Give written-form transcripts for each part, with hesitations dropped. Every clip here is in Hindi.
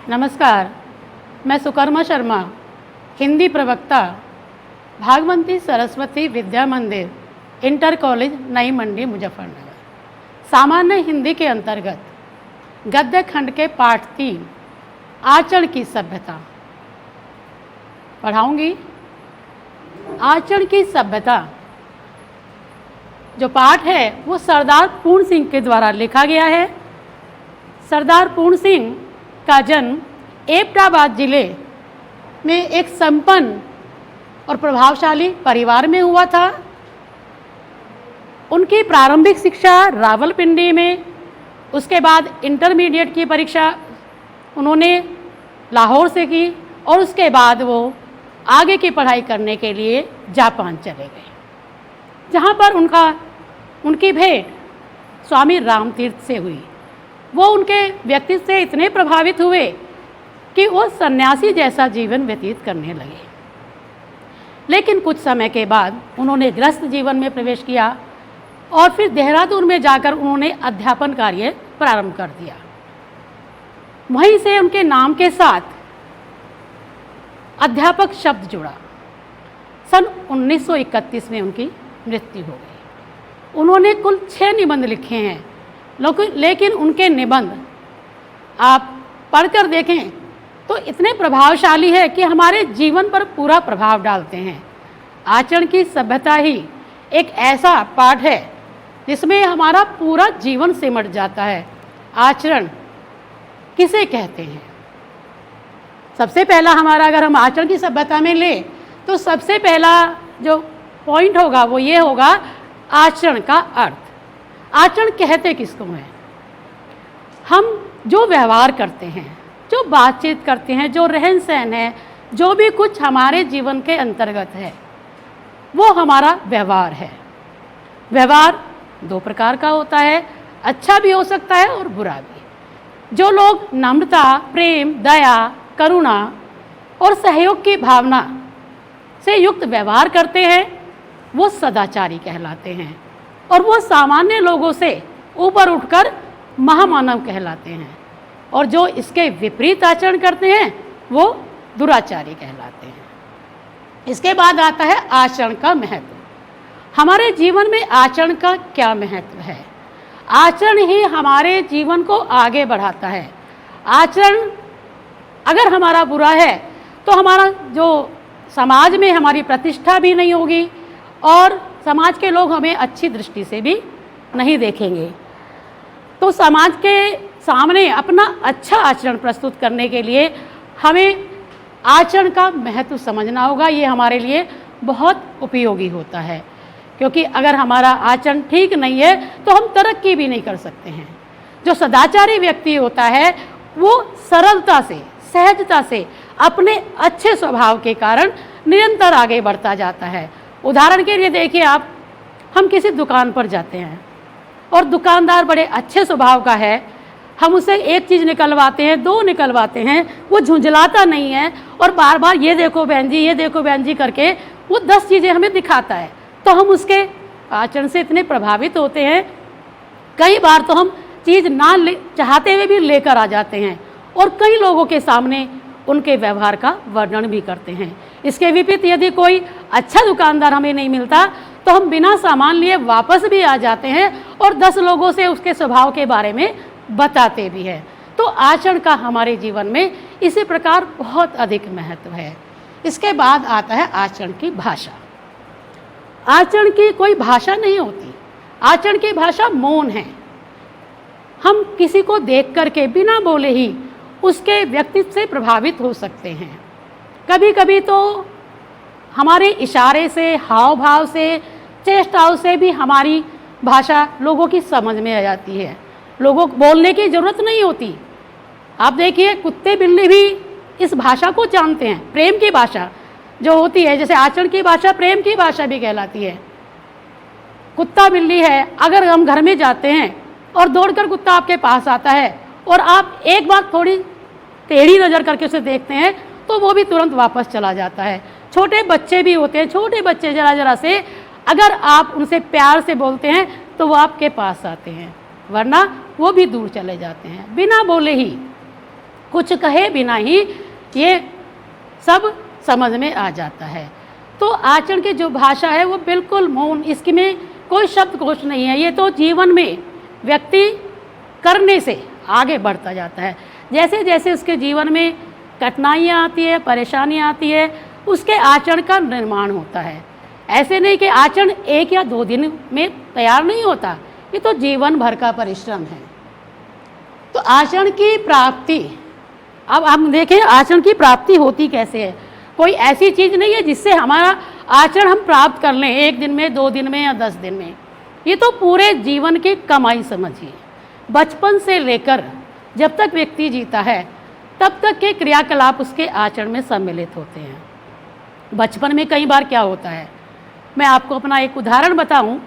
नमस्कार, मैं सुकर्मा शर्मा, हिंदी प्रवक्ता, भागवती सरस्वती विद्या मंदिर, इंटर कॉलेज, नई मंडी, मुजफ्फरनगर। सामान्य हिंदी के अंतर्गत गद्य खंड के पाठ 3 आचरण की सभ्यता पढ़ाऊंगी। आचरण की सभ्यता जो पाठ है वो सरदार पूर्ण सिंह के द्वारा लिखा गया है। सरदार पूर्ण सिंह का जन्म एबटाबाद जिले में एक संपन्न और प्रभावशाली परिवार में हुआ था। उनकी प्रारंभिक शिक्षा रावलपिंडी में, उसके बाद इंटरमीडिएट की परीक्षा उन्होंने लाहौर से की और उसके बाद वो आगे की पढ़ाई करने के लिए जापान चले गए, जहाँ पर उनकी भेंट स्वामी रामतीर्थ से हुई। वो उनके व्यक्तित्व से इतने प्रभावित हुए कि वो सन्यासी जैसा जीवन व्यतीत करने लगे। लेकिन कुछ समय के बाद उन्होंने गृहस्थ जीवन में प्रवेश किया और फिर देहरादून में जाकर उन्होंने अध्यापन कार्य प्रारंभ कर दिया। वहीं से उनके नाम के साथ अध्यापक शब्द जुड़ा। सन 1931 में उनकी मृत्यु हो गई। उन्होंने कुल 6 निबंध लिखे हैं, लेकिन उनके निबंध आप पढ़कर देखें तो इतने प्रभावशाली है कि हमारे जीवन पर पूरा प्रभाव डालते हैं। आचरण की सभ्यता ही एक ऐसा पाठ है जिसमें हमारा पूरा जीवन सिमट जाता है। आचरण किसे कहते हैं? सबसे पहला हमारा, अगर हम आचरण की सभ्यता में लें तो सबसे पहला जो पॉइंट होगा वो ये होगा, आचरण का अर्थ। आचरण कहते किसको हैं? हम जो व्यवहार करते हैं, जो बातचीत करते हैं, जो रहन सहन है, जो भी कुछ हमारे जीवन के अंतर्गत है, वो हमारा व्यवहार है। व्यवहार 2 प्रकार का होता है, अच्छा भी हो सकता है और बुरा भी। जो लोग नम्रता, प्रेम, दया, करुणा और सहयोग की भावना से युक्त व्यवहार करते हैं वो सदाचारी कहलाते हैं, और वो सामान्य लोगों से ऊपर उठकर महामानव कहलाते हैं। और जो इसके विपरीत आचरण करते हैं वो दुराचारी कहलाते हैं। इसके बाद आता है आचरण का महत्व। हमारे जीवन में आचरण का क्या महत्व है? आचरण ही हमारे जीवन को आगे बढ़ाता है। आचरण अगर हमारा बुरा है तो हमारा जो समाज में हमारी प्रतिष्ठा भी नहीं होगी और समाज के लोग हमें अच्छी दृष्टि से भी नहीं देखेंगे। तो समाज के सामने अपना अच्छा आचरण प्रस्तुत करने के लिए हमें आचरण का महत्व समझना होगा। ये हमारे लिए बहुत उपयोगी होता है, क्योंकि अगर हमारा आचरण ठीक नहीं है तो हम तरक्की भी नहीं कर सकते हैं। जो सदाचारी व्यक्ति होता है वो सरलता से, सहजता से, अपने अच्छे स्वभाव के कारण निरंतर आगे बढ़ता जाता है। उदाहरण के लिए देखिए, आप हम किसी दुकान पर जाते हैं और दुकानदार बड़े अच्छे स्वभाव का है, हम उसे एक चीज़ निकलवाते हैं, 2 निकलवाते हैं, वो झुंझलाता नहीं है और बार बार ये देखो बहन जी, ये देखो बहन जी करके वो 10 चीज़ें हमें दिखाता है, तो हम उसके आचरण से इतने प्रभावित होते हैं, कई बार तो हम चीज़ ना चाहते हुए भी लेकर आ जाते हैं और कई लोगों के सामने उनके व्यवहार का वर्णन भी करते हैं। इसके विपरीत यदि कोई अच्छा दुकानदार हमें नहीं मिलता तो हम बिना सामान लिए वापस भी आ जाते हैं और 10 लोगों से उसके स्वभाव के बारे में बताते भी हैं। तो आचरण का हमारे जीवन में इसी प्रकार बहुत अधिक महत्व है। इसके बाद आता है आचरण की भाषा। आचरण की कोई भाषा नहीं होती, आचरण की भाषा मौन है। हम किसी को देख करके बिना बोले ही उसके व्यक्तित्व से प्रभावित हो सकते हैं। कभी कभी तो हमारे इशारे से, हाव भाव से, चेष्टाओं से भी हमारी भाषा लोगों की समझ में आ जाती है। लोगों को बोलने की ज़रूरत नहीं होती। आप देखिए, कुत्ते बिल्ली भी इस भाषा को जानते हैं। प्रेम की भाषा जो होती है, जैसे आचरण की भाषा प्रेम की भाषा भी कहलाती है। कुत्ता बिल्ली है, अगर हम घर में जाते हैं और दौड़कर कुत्ता आपके पास आता है और आप एक बार थोड़ी टेढ़ी नज़र करके उसे देखते हैं तो वो भी तुरंत वापस चला जाता है। छोटे बच्चे भी होते हैं, छोटे बच्चे जरा से अगर आप उनसे प्यार से बोलते हैं तो वो आपके पास आते हैं, वरना वो भी दूर चले जाते हैं। बिना बोले ही कुछ कहे बिना ही ये सब समझ में आ जाता है। तो आचरण की जो भाषा है वो बिल्कुल मौन, इसमें कोई शब्दकोश नहीं है। ये तो जीवन में व्यक्ति करने से आगे बढ़ता जाता है। जैसे जैसे उसके जीवन में कठिनाइयाँ आती है, परेशानियाँ आती है, उसके आचरण का निर्माण होता है। ऐसे नहीं कि आचरण 1 या 2 दिन में तैयार नहीं होता, ये तो जीवन भर का परिश्रम है। तो आचरण की प्राप्ति, अब हम देखें आचरण की प्राप्ति होती कैसे है। कोई ऐसी चीज़ नहीं है जिससे हमारा आचरण हम प्राप्त कर लें 1 दिन में, 2 दिन में या 10 दिन में। ये तो पूरे जीवन की कमाई समझिए। बचपन से लेकर जब तक व्यक्ति जीता है तब तक के क्रियाकलाप उसके आचरण में सम्मिलित होते हैं। बचपन में कई बार क्या होता है, मैं आपको अपना एक उदाहरण बताऊं।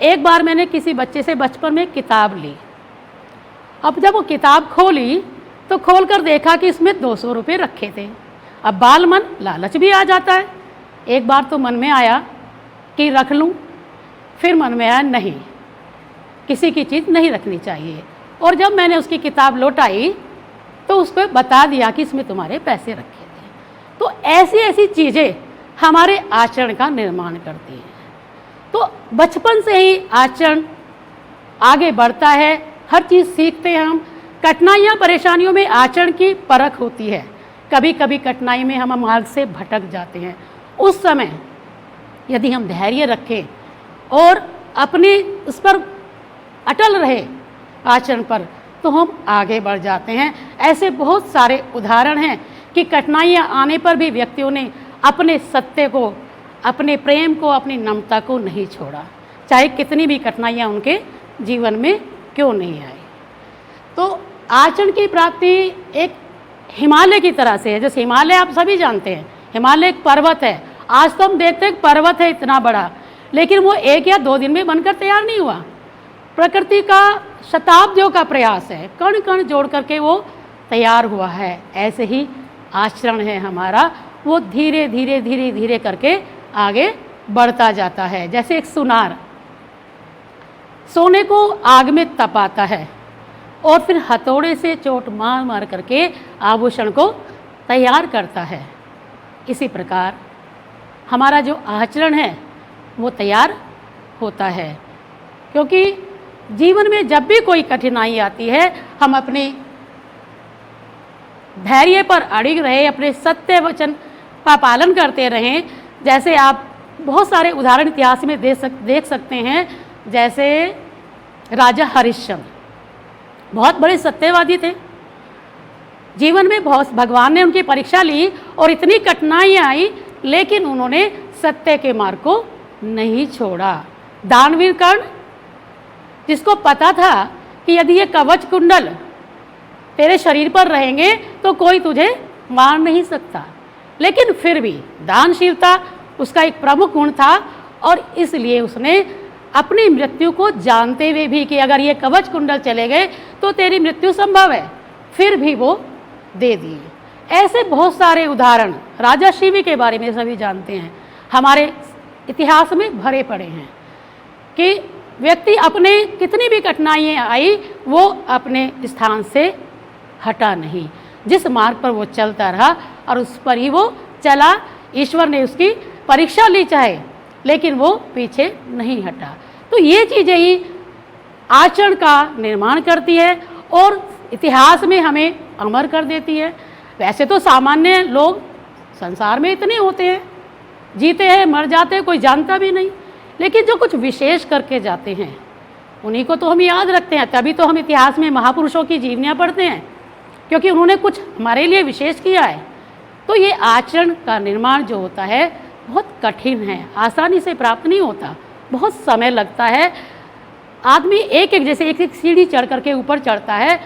एक बार मैंने किसी बच्चे से बचपन में किताब ली। अब जब वो किताब खोली तो खोलकर देखा कि इसमें 200 रुपये रखे थे। अब बाल मन लालच भी आ जाता है। एक बार तो मन में आया कि रख लूं, फिर मन में आया नहीं, किसी की चीज़ नहीं रखनी चाहिए। और जब मैंने उसकी किताब लौटाई तो उसको बता दिया कि इसमें तुम्हारे पैसे रखे थे। तो ऐसी ऐसी चीज़ें हमारे आचरण का निर्माण करती हैं। तो बचपन से ही आचरण आगे बढ़ता है, हर चीज़ सीखते हैं हम। कठिनाइयाँ परेशानियों में आचरण की परख होती है। कभी कभी कठिनाई में हम मार्ग से भटक जाते हैं। उस समय यदि हम धैर्य रखें और अपने उस पर अटल रहे आचरण पर, तो हम आगे बढ़ जाते हैं। ऐसे बहुत सारे उदाहरण हैं कि कठिनाइयाँ आने पर भी व्यक्तियों ने अपने सत्य को, अपने प्रेम को, अपनी नम्रता को नहीं छोड़ा, चाहे कितनी भी कठिनाइयाँ उनके जीवन में क्यों नहीं आई। तो आचरण की प्राप्ति एक हिमालय की तरह से है। जैसे हिमालय आप सभी जानते हैं, हिमालय एक पर्वत है। आज तो हम देखते हैं पर्वत है इतना बड़ा, लेकिन वो 1 या 2 दिन में बनकर तैयार नहीं हुआ। प्रकृति का शताब्दियों का प्रयास है, कण कण जोड़ करके वो तैयार हुआ है। ऐसे ही आचरण है हमारा, वो धीरे धीरे धीरे धीरे करके आगे बढ़ता जाता है। जैसे एक सुनार सोने को आग में तपाता है और फिर हथौड़े से चोट मार मार करके आभूषण को तैयार करता है। इसी प्रकार हमारा जो आचरण है वो तैयार होता है। क्योंकि जीवन में जब भी कोई कठिनाई आती है, हम अपने धैर्य पर अड़िग रहे, अपने सत्य वचन का पालन करते रहें। जैसे आप बहुत सारे उदाहरण इतिहास में देख सकते हैं। जैसे राजा हरिश्चंद्र बहुत बड़े सत्यवादी थे। जीवन में बहुत भगवान ने उनकी परीक्षा ली और इतनी कठिनाइयाँ आई, लेकिन उन्होंने सत्य के मार्ग को नहीं छोड़ा। दानवीर कर्ण, जिसको पता था कि यदि ये कवच कुंडल तेरे शरीर पर रहेंगे तो कोई तुझे मार नहीं सकता, लेकिन फिर भी दानशीलता उसका एक प्रमुख गुण था। और इसलिए उसने अपनी मृत्यु को जानते हुए भी कि अगर ये कवच कुंडल चले गए तो तेरी मृत्यु संभव है, फिर भी वो दे दिए। ऐसे बहुत सारे उदाहरण, राजा शिवी के बारे में सभी जानते हैं, हमारे इतिहास में भरे पड़े हैं कि व्यक्ति अपने कितनी भी कठिनाइयाँ आई, वो अपने स्थान से हटा नहीं। जिस मार्ग पर वो चलता रहा और उस पर ही वो चला। ईश्वर ने उसकी परीक्षा ली चाहे, लेकिन वो पीछे नहीं हटा। तो ये चीज़ें ही आचरण का निर्माण करती है और इतिहास में हमें अमर कर देती है। वैसे तो सामान्य लोग संसार में इतने होते हैं, जीते हैं मर जाते हैं, कोई जानता भी नहीं, लेकिन जो कुछ विशेष करके जाते हैं उन्हीं को तो हम याद रखते हैं। तभी तो हम इतिहास में महापुरुषों की जीवनियाँ पढ़ते हैं, क्योंकि उन्होंने कुछ हमारे लिए विशेष किया है। तो ये आचरण का निर्माण जो होता है बहुत कठिन है, आसानी से प्राप्त नहीं होता, बहुत समय लगता है। आदमी एक एक जैसे एक एक सीढ़ी चढ़ करके ऊपर चढ़ता है,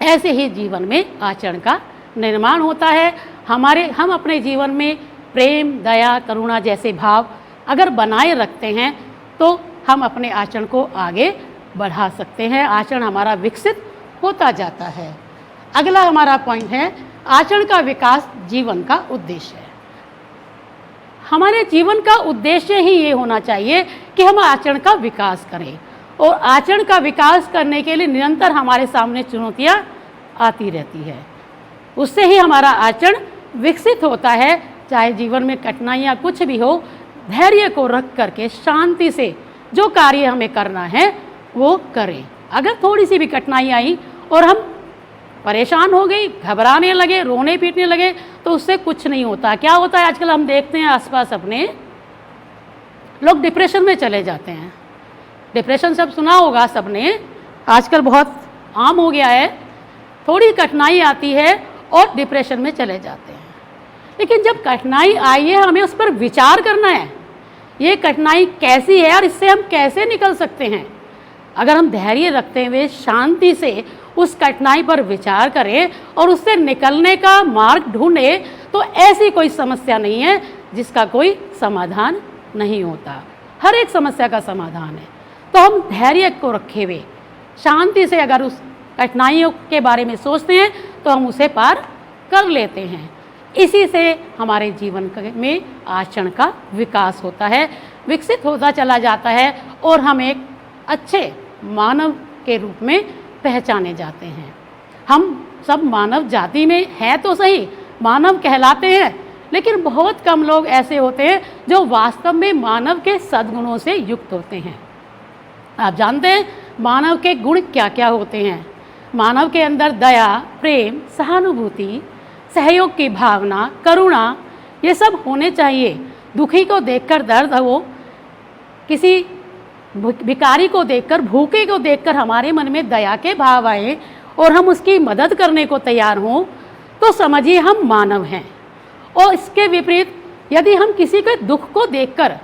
ऐसे ही जीवन में आचरण का निर्माण होता है। हम अपने जीवन में प्रेम, दया, करुणा जैसे भाव अगर बनाए रखते हैं तो हम अपने आचरण को आगे बढ़ा सकते हैं। आचरण हमारा विकसित होता जाता है। अगला हमारा पॉइंट है, आचरण का विकास जीवन का उद्देश्य है। हमारे जीवन का उद्देश्य ही ये होना चाहिए कि हम आचरण का विकास करें, और आचरण का विकास करने के लिए निरंतर हमारे सामने चुनौतियाँ आती रहती है। उससे ही हमारा आचरण विकसित होता है। चाहे जीवन में कठिनाइयाँ कुछ भी हो, धैर्य को रख करके शांति से जो कार्य हमें करना है वो करें। अगर थोड़ी सी भी कठिनाई आई और हम परेशान हो गई, घबराने लगे, रोने पीटने लगे, तो उससे कुछ नहीं होता। क्या होता है, आजकल हम देखते हैं आसपास अपने, लोग डिप्रेशन में चले जाते हैं। डिप्रेशन सब सुना होगा सबने, आजकल बहुत आम हो गया है। थोड़ी कठिनाई आती है और डिप्रेशन में चले जाते हैं। लेकिन जब कठिनाई आई है, हमें उस पर विचार करना है, ये कठिनाई कैसी है और इससे हम कैसे निकल सकते हैं। अगर हम धैर्य रखते हुए शांति से उस कठिनाई पर विचार करें और उससे निकलने का मार्ग ढूंढें, तो ऐसी कोई समस्या नहीं है जिसका कोई समाधान नहीं होता। हर एक समस्या का समाधान है। तो हम धैर्य को रखे हुए शांति से अगर उस कठिनाइयों के बारे में सोचते हैं तो हम उसे पार कर लेते हैं। इसी से हमारे जीवन में आचरण का विकास होता है, विकसित होता चला जाता है और हम एक अच्छे मानव के रूप में पहचाने जाते हैं। हम सब मानव जाति में हैं तो सही, मानव कहलाते हैं, लेकिन बहुत कम लोग ऐसे होते हैं जो वास्तव में मानव के सद्गुणों से युक्त होते हैं। आप जानते हैं मानव के गुण क्या क्या होते हैं। मानव के अंदर दया, प्रेम, सहानुभूति, सहयोग की भावना, करुणा, ये सब होने चाहिए। दुखी को देखकर दर्द हो, किसी भिखारी को देखकर, भूखे को देखकर हमारे मन में दया के भाव आए और हम उसकी मदद करने को तैयार हों, तो समझिए हम मानव हैं। और इसके विपरीत यदि हम किसी के दुख को देखकर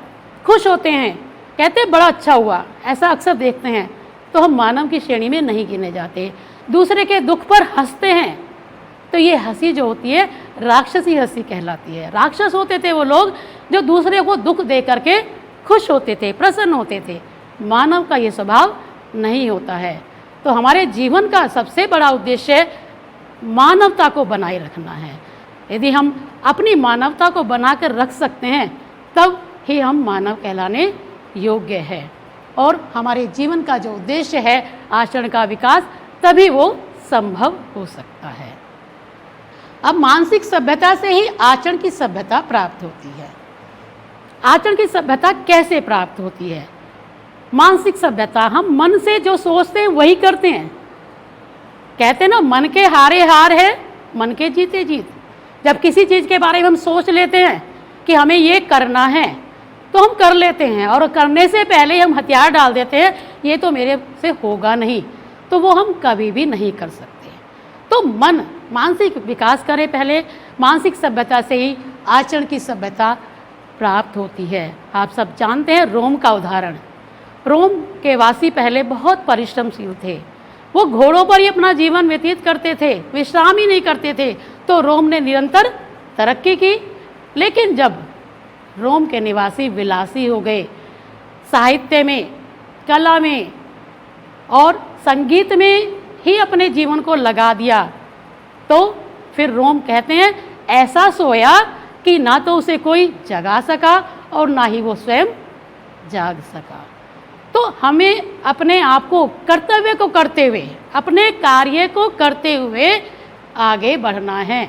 खुश होते हैं, कहते बड़ा अच्छा हुआ, ऐसा अक्सर देखते हैं, तो हम मानव की श्रेणी में नहीं गिने जाते। दूसरे के दुख पर हंसते हैं, तो ये हंसी जो होती है राक्षसी हंसी कहलाती है। राक्षस होते थे वो लोग जो दूसरे को दुख दे करके खुश होते थे, प्रसन्न होते थे। मानव का ये स्वभाव नहीं होता है। तो हमारे जीवन का सबसे बड़ा उद्देश्य मानवता को बनाए रखना है। यदि हम अपनी मानवता को बनाकर रख सकते हैं, तब ही हम मानव कहलाने योग्य है और हमारे जीवन का जो उद्देश्य है आचरण का विकास, तभी वो संभव हो सकता है। अब मानसिक सभ्यता से ही आचरण की सभ्यता प्राप्त होती है। आचरण की सभ्यता कैसे प्राप्त होती है? मानसिक सभ्यता, हम मन से जो सोचते हैं वही करते हैं। कहते हैं ना, मन के हारे हार है, मन के जीते जीत। जब किसी चीज़ के बारे में हम सोच लेते हैं कि हमें ये करना है, तो हम कर लेते हैं और करने से पहले हम हथियार डाल देते हैं, ये तो मेरे से होगा नहीं, तो वो हम कभी भी नहीं कर सकते। तो मन मानसिक विकास करे पहले, मानसिक सभ्यता से ही आचरण की सभ्यता प्राप्त होती है। आप सब जानते हैं रोम का उदाहरण। रोम के वासी पहले बहुत परिश्रमशील थे। वो घोड़ों पर ही अपना जीवन व्यतीत करते थे, विश्राम ही नहीं करते थे। तो रोम ने निरंतर तरक्की की। लेकिन जब रोम के निवासी विलासी हो गए, साहित्य में, कला में और संगीत में ही अपने जीवन को लगा दिया, तो फिर रोम कहते हैं ऐसा सोया कि ना तो उसे कोई जगा सका और ना ही वो स्वयं जाग सका। तो हमें अपने आप को, कर्तव्य को करते हुए, अपने कार्य को करते हुए आगे बढ़ना है,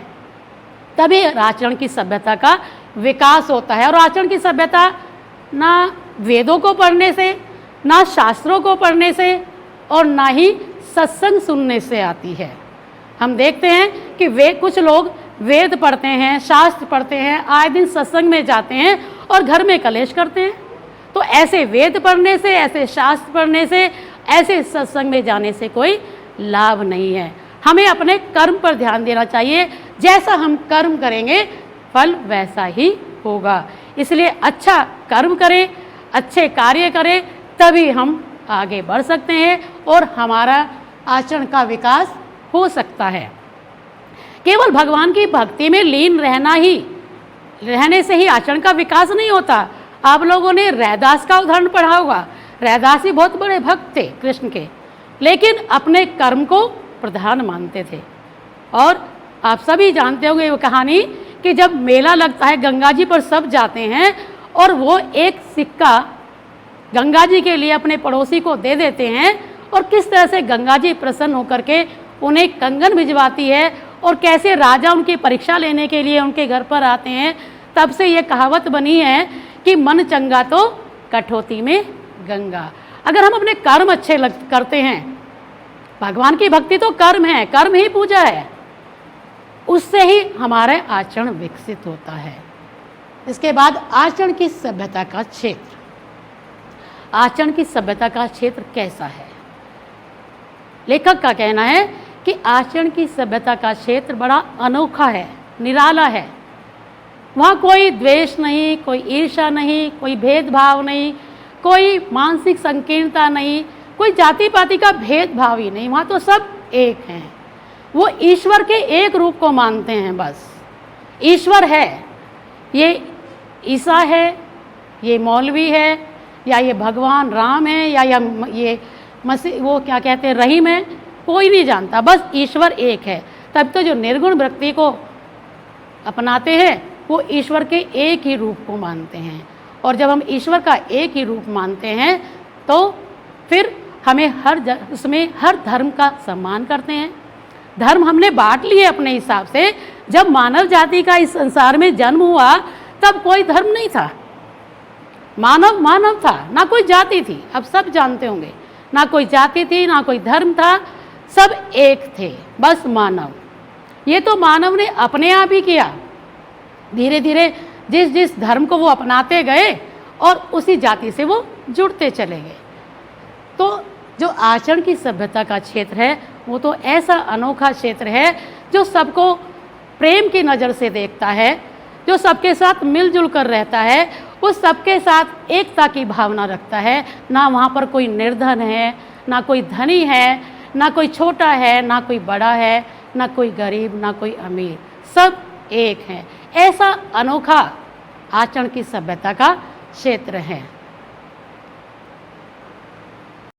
तभी आचरण की सभ्यता का विकास होता है। और आचरण की सभ्यता ना वेदों को पढ़ने से, ना शास्त्रों को पढ़ने से और ना ही सत्संग सुनने से आती है। हम देखते हैं कि कुछ लोग वेद पढ़ते हैं, शास्त्र पढ़ते हैं, आए दिन सत्संग में जाते हैं और घर में कलेश करते हैं। तो ऐसे वेद पढ़ने से, ऐसे शास्त्र पढ़ने से, ऐसे सत्संग में जाने से कोई लाभ नहीं है। हमें अपने कर्म पर ध्यान देना चाहिए। जैसा हम कर्म करेंगे फल वैसा ही होगा। इसलिए अच्छा कर्म करें, अच्छे कार्य करें, तभी हम आगे बढ़ सकते हैं और हमारा आचरण का विकास हो सकता है। केवल भगवान की भक्ति में लीन रहने से ही आचरण का विकास नहीं होता। आप लोगों ने रैदास का उदाहरण पढ़ा होगा। रैदास ही बहुत बड़े भक्त थे कृष्ण के, लेकिन अपने कर्म को प्रधान मानते थे। और आप सभी जानते होंगे वो कहानी कि जब मेला लगता है, गंगा जी पर सब जाते हैं और वो एक सिक्का गंगा जी के लिए अपने पड़ोसी को दे देते हैं और किस तरह से गंगा जी प्रसन्न होकर के उन्हें कंगन भिजवाती है और कैसे राजा उनकी परीक्षा लेने के लिए उनके घर पर आते हैं। तब से ये कहावत बनी है कि मन चंगा तो कठौती में गंगा। अगर हम अपने कर्म अच्छे करते हैं, भगवान की भक्ति तो कर्म है, कर्म ही पूजा है, उससे ही हमारा आचरण विकसित होता है। इसके बाद आचरण की सभ्यता का क्षेत्र। आचरण की सभ्यता का क्षेत्र कैसा है? लेखक का कहना है कि आचरण की सभ्यता का क्षेत्र बड़ा अनोखा है, निराला है। वहाँ कोई द्वेष नहीं, कोई ईर्ष्या नहीं, कोई भेदभाव नहीं, कोई मानसिक संकीर्णता नहीं, कोई जाति पाति का भेदभाव ही नहीं। वहाँ तो सब एक हैं। वो ईश्वर के एक रूप को मानते हैं। बस ईश्वर है, ये ईसा है, ये मौलवी है, या ये भगवान राम है, या ये मसीह, वो क्या कहते हैं, रहीम है, कोई नहीं जानता। बस ईश्वर एक है। तब तो जो निर्गुण वृत्ति को अपनाते हैं वो ईश्वर के एक ही रूप को मानते हैं। और जब हम ईश्वर का एक ही रूप मानते हैं तो फिर हमें उसमें हर धर्म का सम्मान करते हैं। धर्म हमने बांट लिए अपने हिसाब से। जब मानव जाति का इस संसार में जन्म हुआ तब कोई धर्म नहीं था, मानव मानव था, ना कोई जाति थी। अब सब जानते होंगे, ना कोई जाति थी, ना कोई धर्म था, सब एक थे, बस मानव। ये तो मानव ने अपने आप ही किया। धीरे धीरे जिस जिस धर्म को वो अपनाते गए और उसी जाति से वो जुड़ते चले गए। तो जो आचरण की सभ्यता का क्षेत्र है वो तो ऐसा अनोखा क्षेत्र है जो सबको प्रेम की नज़र से देखता है, जो सबके साथ मिलजुल कर रहता है, उस सबके साथ एकता की भावना रखता है। ना वहाँ पर कोई निर्धन है, ना कोई धनी है, ना कोई छोटा है, ना कोई बड़ा है, ना कोई गरीब, ना कोई अमीर, सब एक हैं। ऐसा अनोखा आचरण की सभ्यता का क्षेत्र है।